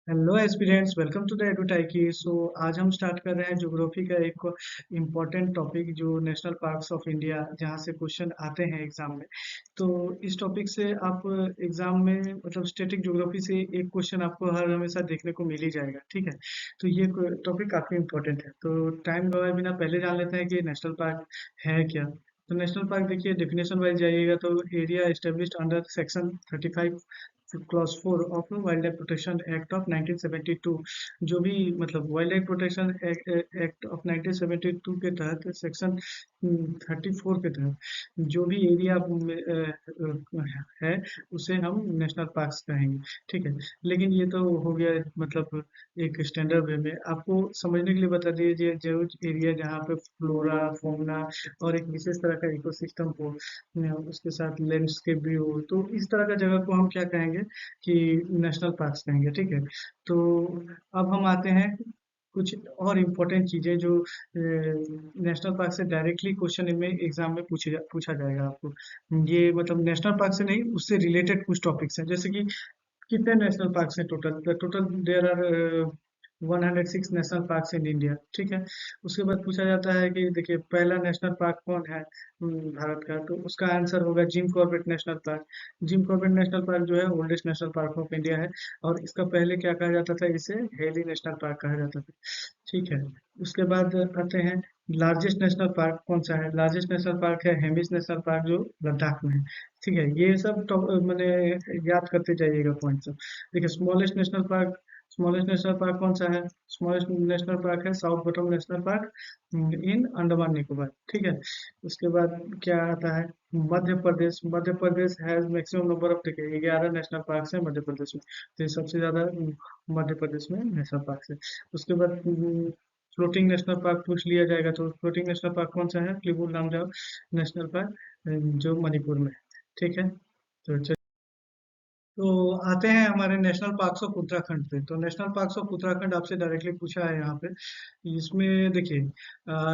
Hello aspirants, welcome to the एडुटाइकी। आज हम स्टार्ट कर रहे हैं ज्योग्राफी का एक इम्पॉर्टेंट टॉपिक जो नेशनल पार्क्स ऑफ इंडिया, जहाँ से क्वेश्चन आते हैं एग्जाम में। तो इस टॉपिक से आप एग्जाम में मतलब स्टैटिक ज्योग्राफी से एक क्वेश्चन आपको हर हमेशा देखने को मिल ही जाएगा। ठीक है, तो ये टॉपिक काफी इम्पोर्टेंट है। तो टाइम गवाए बिना पहले जान लेते हैं कि नेशनल पार्क है क्या। तो नेशनल पार्क देखिए, डेफिनेशन वाइज जाइएगा तो area established under section 35 clause 4 of wild life protection act of 1972। जो भी मतलब wild life protection act of 1972 के तहत सेक्शन 34 के तहत जो भी एरिया है उसे हम नेशनल पार्क्स कहेंगे। ठीक है, लेकिन ये तो हो गया मतलब एक स्टैंडर्ड वे में आपको समझने के लिए बता दीजिए, जो एरिया जहाँ पे फ्लोरा फौना और एक विशेष तरह का इकोसिस्टम हो, उसके साथ लैंडस्केप भी हो, तो इस तरह का जगह को हम क्या कहेंगे कि नेशनल पार्क्स कहेंगे। ठीक है, तो अब हम आते हैं कुछ और इम्पोर्टेंट चीजें जो नेशनल पार्क से डायरेक्टली क्वेश्चन में एग्जाम में पूछा जाएगा आपको। ये मतलब नेशनल पार्क से नहीं, उससे रिलेटेड कुछ टॉपिक्स हैं, जैसे कि कितने नेशनल पार्क्स हैं total. Total there are 106 national parks in India. ठीक है, उसके बाद पूछा जाता है कि देखिए पहला नेशनल पार्क कौन है भारत का, तो उसका आंसर होगा Jim Corbett national park. Jim Corbett national park जो है oldest national park of India है, और इसका पहले क्या कहा जाता था, इसे हेली नेशनल पार्क कहा जाता था। ठीक है, उसके बाद आते हैं लार्जेस्ट नेशनल पार्क कौन सा है। लार्जेस्ट नेशनल पार्क है हेमिस नेशनल पार्क जो लद्दाख में है। ठीक है, ये सब तो मैंने याद करते जाइएगा पॉइंट सब। देखिए smallest national park, smallest national park कौन सा है। स्मॉलेस्ट नेशनल पार्क है साउथ बॉटम नेशनल पार्क इन अंडमान निकोबार। ठीक है, उसके बाद क्या आता है Madhya Pradesh. Madhya Pradesh has maximum number of, देखिए 11 नेशनल पार्क है मध्य प्रदेश में, तो ये सबसे ज्यादा मध्य प्रदेश में नेशनल पार्क है। उसके बाद फ्लोटिंग नेशनल पार्क पूछ लिया जाएगा, तो फ्लोटिंग नेशनल पार्क कौन सा है, किबू लामजाओ नेशनल पार्क जो मणिपुर में है। ठीक है, तो तो आते हैं हमारे नेशनल पार्क्स ऑफ उत्तराखंड पे। तो नेशनल पार्क्स ऑफ उत्तराखंड आपसे डायरेक्टली पूछा है यहाँ पे। इसमें देखिए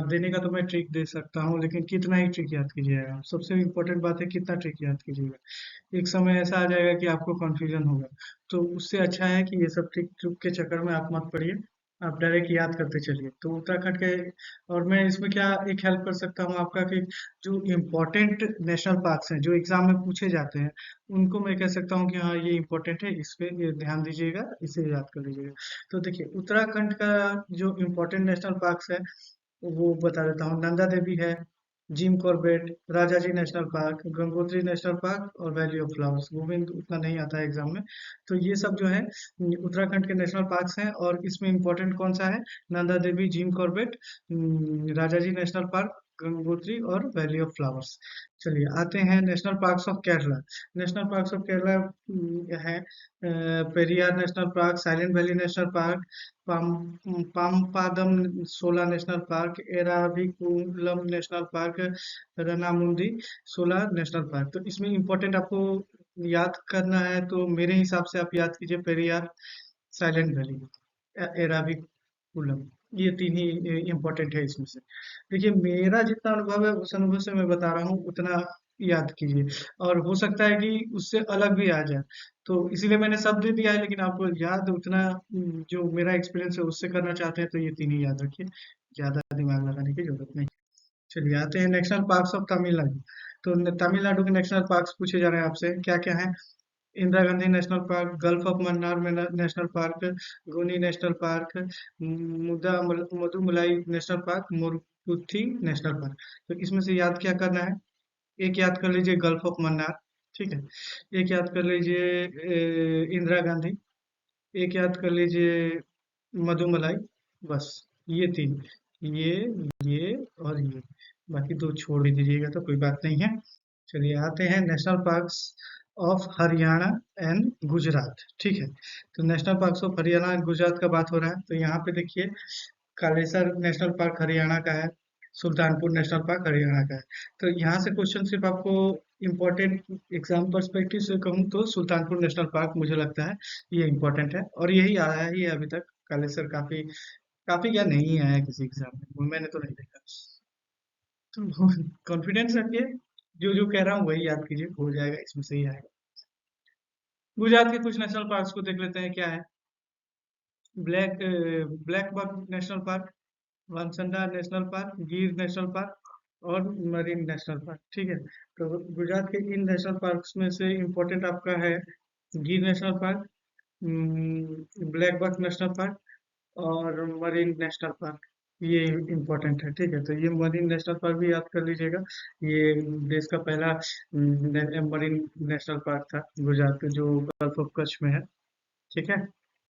देने का तो मैं ट्रिक दे सकता हूँ, लेकिन कितना ही ट्रिक याद कीजिएगा आप। सबसे इम्पोर्टेंट बात है कितना ट्रिक याद कीजिएगा। एक समय ऐसा आ जाएगा कि आपको कंफ्यूजन होगा, तो उससे अच्छा है कि ये सब ट्रिक ट्रिक के चक्कर में आप मत पड़िए, आप डायरेक्ट याद करते चलिए। तो उत्तराखंड के, और मैं इसमें क्या एक हेल्प कर सकता हूँ आपका कि जो इम्पोर्टेंट नेशनल पार्क्स हैं जो एग्जाम में पूछे जाते हैं, उनको मैं कह सकता हूँ कि हाँ ये इम्पोर्टेंट है, इस पे ये ध्यान दीजिएगा, इसे याद कर लीजिएगा। तो देखिए उत्तराखंड का जो इम्पोर्टेंट नेशनल पार्क्स है वो बता देता हूँ। नंदा देवी है, gym Corbett, Rajaji national park, Gangotri national park और वैली ऑफ फ्लावर्स। गोविंद उतना नहीं आता है एग्जाम में। तो ये सब जो है उत्तराखंड के नेशनल पार्क्स हैं, और इसमें इम्पोर्टेंट कौन सा है, Nanda Devi, Jim Corbett, Rajaji national park, Gangotri और वैली ऑफ फ्लावर्स। चलिए आते हैं national parks of Kerala. National parks of Kerala है Periyar national park, silent valley national park, Pampadum Shola national park, Eravikulam national park, Anamudi Shola national park. तो इसमें इम्पोर्टेंट आपको याद करना है, तो मेरे हिसाब से आप याद कीजिए पेरियार, साइलेंट वैली, एराविकुलम। ये तीन ही इम्पोर्टेंट है इसमें से। देखिए मेरा जितना अनुभव है उस अनुभव से मैं बता रहा हूँ, उतना याद कीजिए, और हो सकता है कि उससे अलग भी आ जाए, तो इसीलिए मैंने सब दे दिया है। लेकिन आपको याद उतना जो मेरा एक्सपीरियंस है उससे करना चाहते हैं तो ये तीन ही याद रखिए, ज्यादा दिमाग लगाने की जरूरत नहीं। चलिए आते हैं नेशनल पार्क्स ऑफ तमिलनाडु। तो तमिलनाडु के नेशनल पार्क्स पूछे जा रहे हैं आपसे, क्या क्या है। Indira Gandhi national park, gulf of Mannar में national park, Guindy national park, Mudumalai national park, Mukurthi national park. तो इसमें से याद क्या करना है, एक याद कर लीजिए गल्फ ऑफ मन्नार। ठीक है, एक याद कर लीजिए इंदिरा गांधी, एक याद कर लीजिए मधुमलाई। बस ये तीन, ये ये और ये, बाकी दो छोड़ ही दीजिएगा तो कोई बात नहीं है। चलिए आते हैं national parks of Haryana and Gujarat. ठीक है, तो national parks of Haryana and Gujarat का बात हो रहा है, तो यहाँ पे देखिए कालेसर नेशनल पार्क हरियाणा का है, सुल्तानपुर नेशनल पार्क हरियाणा का है। तो यहाँ से क्वेश्चन सिर्फ आपको इम्पोर्टेंट एग्जाम पर्सपेक्टिव से कहूँ तो सुल्तानपुर नेशनल पार्क मुझे लगता है ये इम्पोर्टेंट है, और यही आया ही है अभी तक। कालेसर काफी काफी क्या नहीं आया है किसी एग्जाम में, मैंने तो नहीं देखा। तो कॉन्फिडेंस रखिए, जो जो कह रहा हूँ वही याद कीजिए, हो जाएगा, इसमें से ही आएगा। गुजरात के कुछ नेशनल पार्क्स को देख लेते हैं क्या है। Black blackbuck national park, Vansda national park, Gir national park और मरीन नेशनल पार्क। ठीक है, तो गुजरात के इन नेशनल पार्क्स में से इम्पोर्टेंट आपका है Gir national park, blackbuck national park और मरीन नेशनल पार्क। ये इम्पोर्टेंट है। ठीक है, तो ये मरीन नेशनल पार्क भी याद कर लीजिएगा। ये देश का पहला मरीन नेशनल पार्क था गुजरात के, जो गल्फ ऑफ कच्छ में है। ठीक है,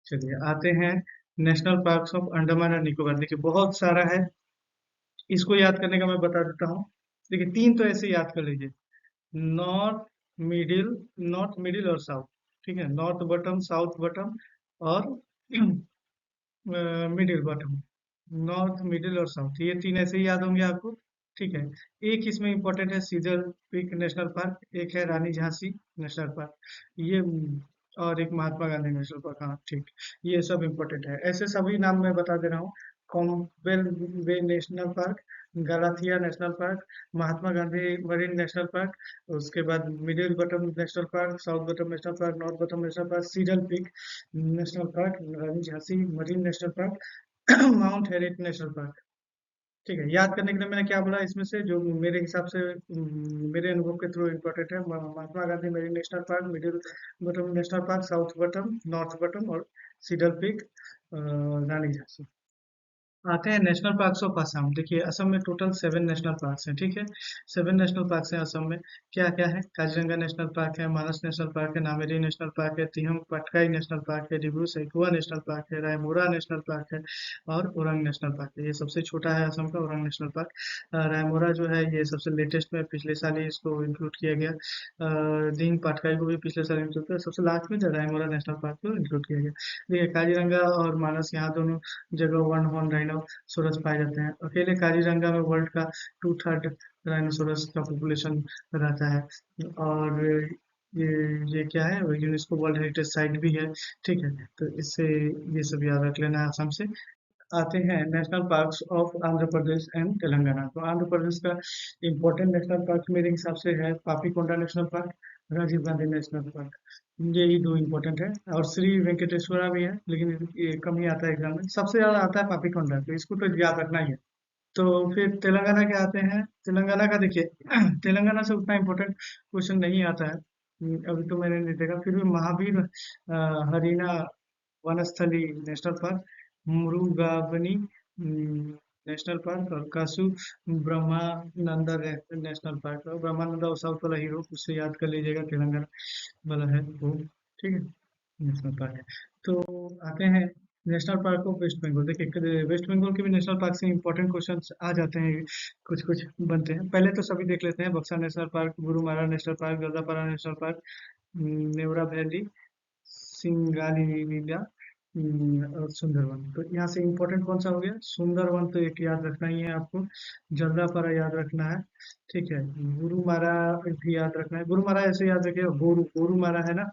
चलिए आते हैं national parks of Andaman and Nicobar. देखिए बहुत सारा है, इसको याद करने का मैं बता देता हूँ। देखिए तीन तो ऐसे याद कर लीजिए, नॉर्थ, मिडिल, नॉर्थ मिडिल और साउथ। ठीक है, नॉर्थ बटम, साउथ बटम और मिडिल बटम। नॉर्थ मिडिल और साउथ, ये तीन ऐसे ही याद होंगे आपको। ठीक है, एक इसमें इंपॉर्टेंट है सीजल पीक नेशनल पार्क, एक है रानी झांसी नेशनल पार्क, ये और एक महात्मा गांधी नेशनल पार्क। हाँ ठीक, ये सब इंपॉर्टेंट है। ऐसे सभी नाम मैं बता दे रहा हूँ। Campbell Bay national park, Galathea national park, Mahatma Gandhi marine national park, उसके बाद middle button national park, south button national park, north button national park, saddle peak national park, Rani Jhansi marine national park, Mount Harriet national park. ठीक है, याद करने के लिए मैंने क्या बोला इसमें से, जो मेरे हिसाब से मेरे अनुभव के थ्रू इम्पोर्टेंट है, Mahatma Gandhi marine national park, middle button national park, south button, north button और सीडल पीक, रानी झांसी। आते हैं नेशनल पार्क्स ऑफ असम। देखिए असम में टोटल 7 नेशनल पार्क्स हैं। ठीक है, 7 नेशनल पार्क्स हैं असम में। क्या क्या है, काजीरंगा नेशनल पार्क है, मानस नेशनल पार्क है, नामेरी नेशनल पार्क है, तिहम पटकाई नेशनल पार्क है, डिब्रू सैखुआ नेशनल पार्क है, रायमोरा नेशनल पार्क है और ओरंग नेशनल पार्क है। ये सबसे छोटा है असम का ओरंग नेशनल पार्क। रायमोरा जो है ये सबसे लेटेस्ट में, पिछले साल ही इसको इंक्लूड किया गया। दिहिंग पटकाई को भी पिछले साल इंक्लूड किया, सबसे लास्ट में जो रायमोरा नेशनल पार्क को इंक्लूड किया गया। देखिए काजीरंगा और मानस, यहाँ दोनों जगह वन हॉर्न राइनो सोरस पाए जाते हैं। अकेले काजीरंगा में वर्ल्ड का 2/3 राइनोसोरस का पॉपुलेशन रहता है। और ये ये क्या है, यूनेस्को वर्ल्ड हेरिटेज साइट भी है। ठीक है, तो इससे ये सब याद रख लेना है असम से। आते हैं national parks of Andhra Pradesh and Telangana. तो आंध्र प्रदेश का इम्पोर्टेंट नेशनल पार्क मेरे हिसाब से है Papikonda national park, Rajiv Gandhi national park. यही दो इम्पोर्टेंट है, और श्री वेंकटेश्वरा भी है, लेकिन ये कम ही आता है एग्जाम में। सबसे ज्यादा आता है पापीकोंडा, तो इसको तो याद रखना ही है। तो फिर तेलंगाना के आते हैं। तेलंगाना का देखिए तेलंगाना से उतना इम्पोर्टेंट क्वेश्चन नहीं आता है। अभी तो मैंने नहीं देखा, फिर भी Mahavir Harina Vanasthali national park, Mrugavani national park और कासु ब्रह्मानंदा नेशनल पार्क। और ब्रह्मानंदा और साउथ वाला हीरो, उससे याद कर लीजिएगा, तेलंगाना वाला है वो। ठीक है, नेशनल पार्क है। तो आते हैं national park of West Bengal. देखिए वेस्ट बंगाल के भी नेशनल पार्क से इंपॉर्टेंट क्वेश्चंस आ जाते हैं, कुछ कुछ बनते हैं। पहले तो सभी देख लेते हैं, Buxa national park, Gorumara national park, Jaldapara national park, Neora valley, Singalila और सुंदरवन। तो यहाँ से इम्पोर्टेंट कौन सा हो गया, सुंदरवन तो एक याद रखना ही है आपको, जल्दापारा याद रखना है। ठीक है, गुरुमारा भी याद रखना है। गुरुमारा ऐसे याद रखिए, गोरू गोरुमारा है ना,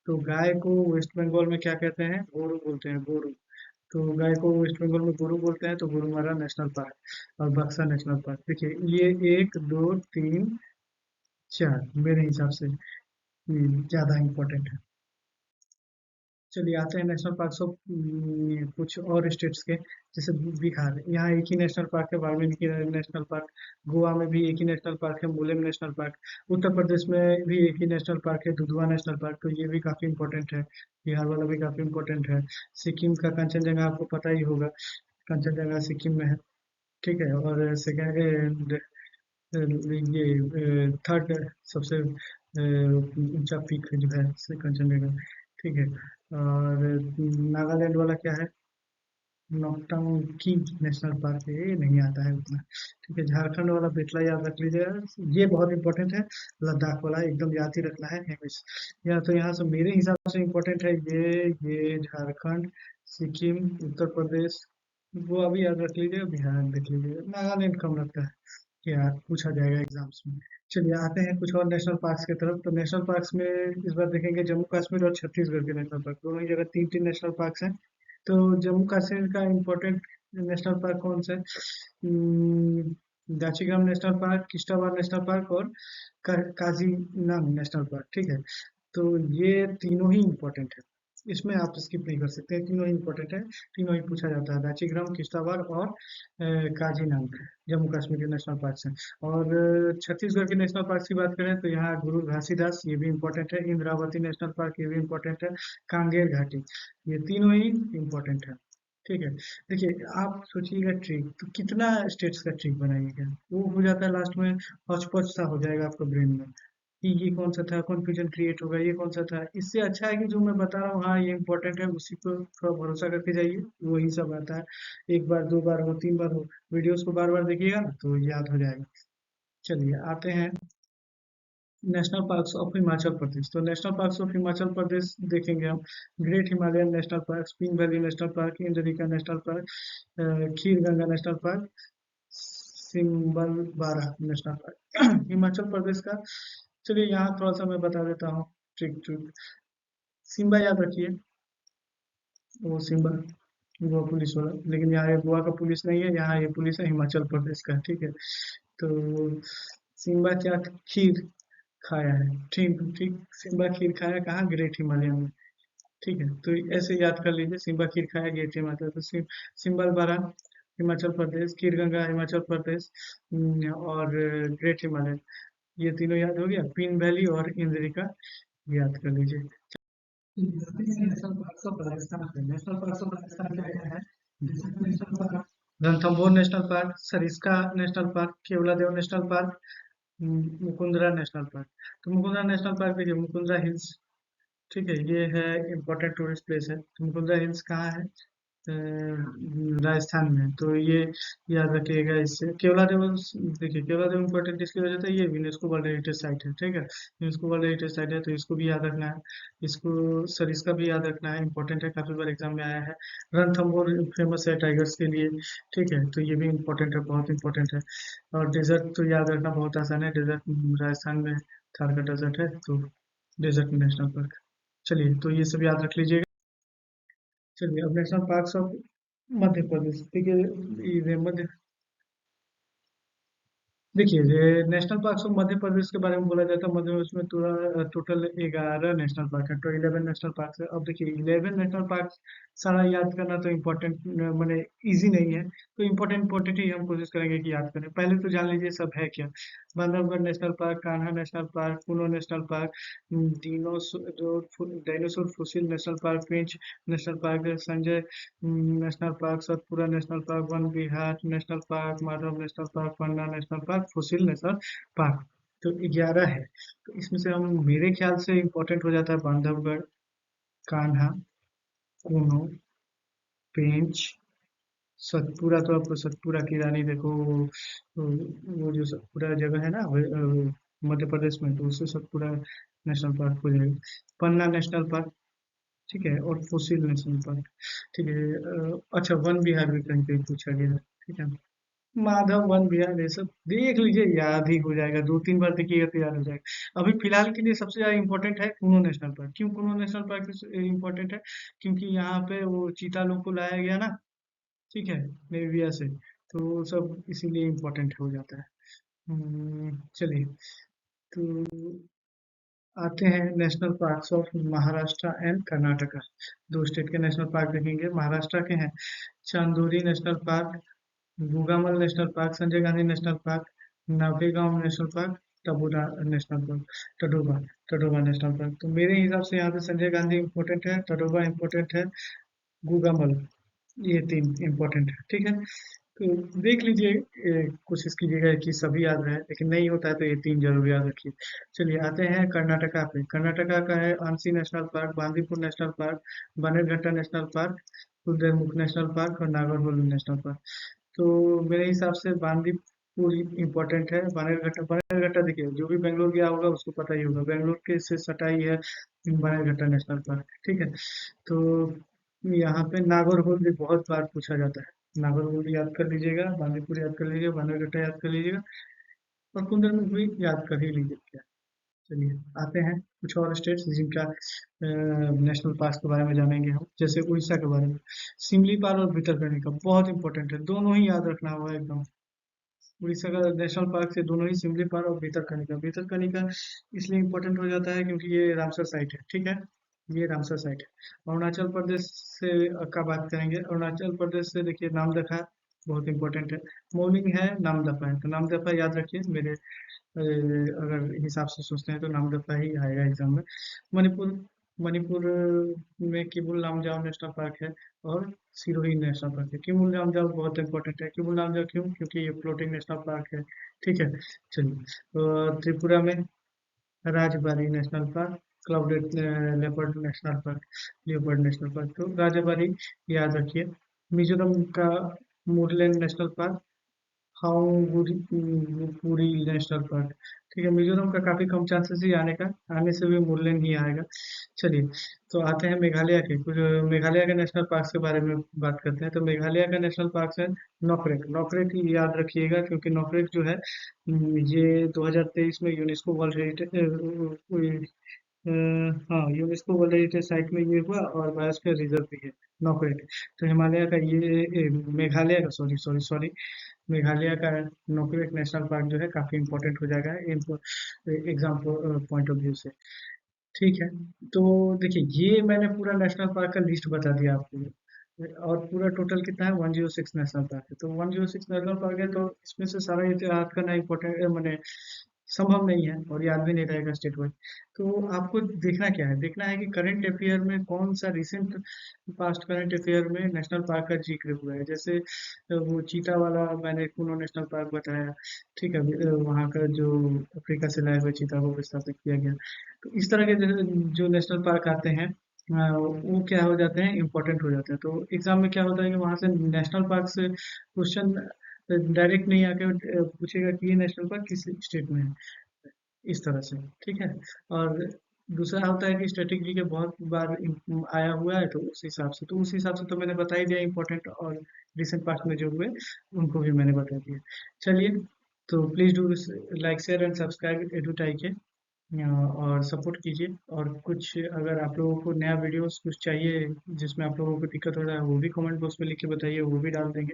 तो गाय को वेस्ट बंगाल में क्या कहते हैं, गोरू बोलते हैं, गोरू। तो गाय को वेस्ट बंगाल में गोरू बोलते हैं, तो गोरुमारा नेशनल पार्क और बक्सा नेशनल पार्क। देखिए ये 1 2 3 4 मेरे हिसाब से ज्यादा इम्पोर्टेंट है। चलिए आते हैं नेशनल पार्क ऑफ कुछ और स्टेट्स के, जैसे बिहार। यहाँ एक ही नेशनल पार्क है, वाल्मीकि नेशनल पार्क। गोवा में भी एक ही नेशनल पार्क है, मुलेम नेशनल पार्क। उत्तर प्रदेश में भी एक ही नेशनल पार्क है, दुधवा नेशनल पार्क। तो ये भी काफी इम्पोर्टेंट है, बिहार वाला भी काफी इम्पोर्टेंट है। सिक्किम का कंचनजंगा आपको पता ही होगा, कंचनजंगा सिक्किम में है। ठीक है, और सेकेंड ये थर्ड सबसे ऊंचा पीक जो है कंचनजंगा। ठीक है, और नागालैंड वाला क्या है, नौक्टंकी नेशनल पार्क है, ये नहीं आता है उतना। ठीक है, झारखंड वाला बेतला याद रख लीजिएगा, ये बहुत इंपॉर्टेंट है। लद्दाख वाला एकदम याद ही रखना है, हेमिस। या तो यहाँ से मेरे हिसाब से इम्पोर्टेंट है ये झारखंड, सिक्किम, उत्तर प्रदेश, वो अभी याद रख लीजिएगा, बिहार देख लीजिएगा, नागालैंड कम लगता है कि यार पूछा जाएगा एग्जाम्स में। चलिए आते हैं कुछ और नेशनल पार्क्स की तरफ। तो नेशनल पार्क्स में इस बार देखेंगे जम्मू कश्मीर और छत्तीसगढ़ के नेशनल पार्क, दोनों ही जगह 3 3 नेशनल पार्क्स हैं। तो जम्मू कश्मीर का इम्पोर्टेंट नेशनल पार्क कौन सा है, Dachigam national park, Kishtwar national park और काजीरंगा नेशनल पार्क। ठीक है, तो ये तीनों ही इम्पोर्टेंट है। इसमें आप स्किप नहीं कर सकते, तीनों ही इंपॉर्टेंट है, तीनों ही पूछा जाता है। दाचिग्राम, किश्तवाड़ और काजीनांग जम्मू कश्मीर के नेशनल पार्क हैं। और छत्तीसगढ़ के नेशनल पार्क की बात करें तो यहाँ गुरु घासीदास, ये भी इम्पोर्टेंट है। इंद्रावती नेशनल पार्क, ये भी इम्पोर्टेंट है। कांगेर घाटी, ये तीनों ही इम्पोर्टेंट है। ठीक है। देखिए, आप सोचिएगा ट्रिक तो कितना स्टेट्स का ट्रिक बनाइएगा, वो हो जाता है लास्ट में हौच पौच सा हो जाएगा आपको ब्रेन में कि ये कौन सा था, कंफ्यूजन क्रिएट होगा, ये कौन सा था। इससे अच्छा है कि जो मैं बता रहा हूँ हाँ ये इंपॉर्टेंट है, उसी को थोड़ा भरोसा करके जाइए, वही सब आता है। एक बार, दो बार हो, तीन बार हो, वीडियोस को बार बार देखिएगा ना तो याद हो जाएगा। चलिए आते हैं national parks of Himachal Pradesh. तो national parks of Himachal Pradesh देखेंगे हम। Great Himalayan national park, Pin valley national park, Inderkilla national park, Khirganga national park, Simbalbara national park Himachal Pradesh का। चलिए यहाँ थोड़ा सा मैं बता देता हूँ ट्रिक ट्रिक। सिम्बा याद रखिए, वो सिम्बा गोवा पुलिस वाला, लेकिन यहाँ ये गोवा का पुलिस नहीं है, यहाँ ये पुलिस है हिमाचल प्रदेश का। ठीक है। तो सिम्बा क्या खीर खाया है, ठीक ठीक। सिम्बा खीर खाया कहाँ, ग्रेट हिमालय में। ठीक है, तो ऐसे याद कर लीजिए, सिम्बा खीर खाया ग्रेट हिमाचल, तो सिम्बल बारा हिमाचल प्रदेश, खीर गंगा हिमाचल प्रदेश, और ग्रेट हिमालय, ये तीनों याद हो गया। पीन वैली और इंद्री का याद कर लीजिए। नेशनल पार्क ऑफ राजस्थान है। नेशनल पार्क ऑफ राजस्थान क्या क्या है? National park, Ranthambore national park, Sariska national park, Keoladeo national park, Mukundra national park. तो मुकुंदरा नेशनल पार्क देखिए, मुकुंदरा हिल्स, ठीक है, ये है इम्पोर्टेंट टूरिस्ट प्लेस है। तो मुकुंदरा हिल्स कहाँ है? अ, राजस्थान में। तो ये याद रखिएगा। इससे केवला देव, देखिए केवला देव इम्पोर्टेंट इसकी वजह से ये यूनेस्को वर्ल्ड हेरिटेज साइट है। ठीक है, यूनेस्को वर्ल्ड हेरिटेज साइट है, तो इसको भी याद रखना है। इसको सर इसका भी याद रखना है, इम्पोर्टेंट है, काफी बार एग्जाम में आया है। रणथंभौर फेमस है टाइगर्स के लिए। ठीक है, तो ये भी इम्पोर्टेंट है, बहुत इंपॉर्टेंट है। और डेजर्ट तो याद रखना बहुत आसान है, डेजर्ट राजस्थान में थार का डेजर्ट है, तो डेजर्ट नेशनल पार्क। चलिए, तो ये सब याद रख लीजिएगा। चलिए अब national parks of Madhya Pradesh, ठीक है। ये मध्य, देखिए ये national park of Madhya Pradesh के बारे में बोला जाता है। मध्य प्रदेश में टोटल 11 नेशनल पार्क है, तो 11 नेशनल पार्क है। अब देखिए 11 नेशनल पार्क सारा याद करना तो इम्पोर्टेंट, मैंने इजी नहीं है, तो इम्पोर्टेंट इम्पोर्टेंट ही हम कोशिश करेंगे कि याद करें। पहले तो जान लीजिए सब है क्या। Bandhavgarh national park, Kanha national park, Kuno national park, dinosaur fossil national park, Pench national park, Sanjay national park, Satpura national park, Van Vihar national park, Madhav national park, Panna national park, fossil national park. तो 11 है। तो इसमें से हम, मेरे ख्याल से इम्पोर्टेंट हो जाता है बांधवगढ़, कान्हा, कूनो, पेंच, सतपुरा। तो आपको सतपुरा की रानी देखो, वो जो सतपुरा जगह है ना मध्य प्रदेश में, तो उससे सतपुरा नेशनल पार्क हो जाएगा। पन्ना नेशनल पार्क, ठीक है, और फॉसिल नेशनल पार्क। ठीक है। अच्छा, वन विहार भी कहीं कहीं पूछा गया है। ठीक है, माधव वन विहार, ये सब देख लीजिए, याद ही हो जाएगा, दो तीन बार देखिएगा तो याद हो जाएगा। अभी फिलहाल के लिए सबसे ज्यादा इंपॉर्टेंट है कुनो नेशनल पार्क। क्यों कुनो नेशनल पार्क इंपॉर्टेंट है? क्योंकि यहाँ पे वो चीता लोग को लाया गया ना, ठीक है, नेविया से, तो वो सब इसीलिए इम्पोर्टेंट हो जाता है। चलिए, तो आते हैं national parks of Maharashtra and Karnataka. दो स्टेट के नेशनल पार्क देखेंगे, महाराष्ट्र के हैं। Chandoli national park, Gugamal national park, Sanjay Gandhi national park, Navegaon national park, Tadoba national park, Tadoba Tadoba national park. तो मेरे हिसाब से यहाँ पे संजय गांधी इम्पोर्टेंट है, टडोबा इम्पोर्टेंट है, गुगामल, ये तीन इम्पोर्टेंट है। ठीक है, तो देख लीजिए, कोशिश कीजिएगा कि सभी याद रहे, लेकिन नहीं होता है तो ये तीन जरूर याद रखिए। चलिए आते हैं कर्नाटका पे। कर्नाटका का है Anshi national park, Bandipur national park, Bannerghatta national park, Kudremukh national park और नागरहोल नेशनल पार्क। तो मेरे हिसाब से बांदीपुर इम्पोर्टेंट है। बनेरघट्टा, बनेरघट्टा देखिए, जो भी बेंगलोर गया होगा उसको पता ही होगा, बेंगलोर के से सटा ही है बनेरघट्टा नेशनल पार्क। ठीक है, तो यहाँ पे नागरहोल भी बहुत बार पूछा जाता है। नागरहोल याद कर लीजिएगा, बांदीपुर याद कर लीजिएगा, बनेरघट्टा याद कर लीजिएगा, और कुंदन भी याद कर ही लीजिएगा। चलिए आते हैं कुछ और स्टेट्स जिनका नेशनल पार्क के बारे में जानेंगे हम, जैसे उड़ीसा के बारे में। सिमलीपाल और भितरकनिका बहुत इंपॉर्टेंट है, दोनों ही याद रखना होगा एकदम। उड़ीसा का नेशनल पार्क से दोनों ही, सिमलीपाल और भितरकनिका। भितरकनिका इसलिए इम्पोर्टेंट हो जाता है क्योंकि ये रामसर साइट है। ठीक है, ये रामसर साइट है। अरुणाचल प्रदेश से का बात करेंगे। अरुणाचल प्रदेश से देखिए नामदफा बहुत इंपॉर्टेंट है। मौलिंग है, नामदफा है, तो नामदफा याद रखिए मेरे अगर हिसाब से सोचते हैं तो नामदफा ही आएगा एग्जाम में। मणिपुर, मणिपुर में किबुल लामजाओ नेशनल पार्क है और सिरोही नेशनल पार्क है। किबुल लामजाओ बहुत इंपॉर्टेंट है। किबुल लामजाओ क्यों? क्योंकि ये फ्लोटिंग नेशनल पार्क है। ठीक है, चलिए। तो त्रिपुरा में Rajbari national park, clouded leopard national park, leopard national park, तो राजबारी याद रखिए। मिजोरम का Murlen national park, Phawngpui national park. ठीक है, मिजोरम का काफी कम चांसेस ही आने का, आने से भी मुरलेन ही आएगा। चलिए, तो आते हैं मेघालय के कुछ मेघालय के नेशनल पार्क के बारे में बात करते हैं। तो मेघालय का नेशनल पार्क है नोकरेक। नोकरेक याद रखिएगा क्योंकि नोकरेक जो है ये 2023 में यूनेस्को वर्ल्ड हेरिटेज, अ, हाँ, यूनेस्को वर्ल्ड हेरिटेज साइट में ये हुआ और बायोस्फीयर रिजर्व भी है नोकरेक। तो हिमालय का मेघालय का, सॉरी सॉरी सॉरी, मेघालय का नोकरेक नेशनल पार्क जो है काफी इंपॉर्टेंट हो जाएगा एग्जाम पॉइंट ऑफ व्यू से। ठीक है, तो देखिए ये मैंने पूरा नेशनल पार्क का लिस्ट बता दिया आपको। और पूरा टोटल कितना है? 106 नेशनल पार्क है। तो 106 नेशनल पार्क है तो इसमें से सारा इतिहास करना इम्पोर्टेंट मैंने संभव नहीं है और याद भी नहीं रहेगा स्टेट वाइज। तो आपको देखना क्या है? देखना है कि करंट अफेयर में कौन सा रिसेंट पास्ट करंट अफेयर में नेशनल पार्क का जिक्र हुआ है। जैसे वो चीता वाला मैंने कुनो नेशनल पार्क बताया। ठीक है, वहाँ का जो अफ्रीका से लाए हुए चीता को विस्थापित किया गया। तो इस तरह के जो नेशनल पार्क आते हैं वो क्या हो जाते हैं, इम्पोर्टेंट हो जाते हैं। तो एग्जाम में क्या होता है कि वहां से नेशनल पार्क से क्वेश्चन डायरेक्ट नहीं आके पूछेगा कि ये नेशनल पार्क किस स्टेट में है, इस तरह से। ठीक है, और दूसरा होता है कि स्ट्रेटेजी के बहुत बार आया हुआ है, तो उस हिसाब से तो मैंने बता ही दिया इंपॉर्टेंट, और रिसेंट पास्ट में जो हुए उनको भी मैंने बता दिया। चलिए, तो please do like share and subscribe Edutai के, और सपोर्ट कीजिए। और कुछ अगर आप लोगों को नया वीडियोस कुछ चाहिए जिसमें आप लोगों को दिक्कत हो रहा है वो भी कमेंट बॉक्स में लिख के बताइए, वो भी डाल देंगे।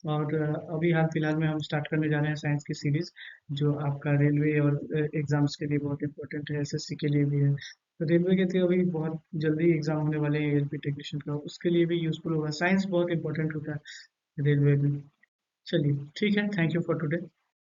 और अभी हाल फिलहाल में हम स्टार्ट करने जा रहे हैं साइंस की सीरीज, जो आपका रेलवे और एग्जाम्स के लिए बहुत इंपॉर्टेंट है, एसएससी के लिए भी है। तो रेलवे के लिए अभी बहुत जल्दी एग्जाम होने वाले हैं एएलपी टेक्नीशियन का, उसके लिए भी यूजफुल होगा। साइंस बहुत इंपॉर्टेंट होता है रेलवे में। चलिए, ठीक है, थैंक यू फॉर टुडे।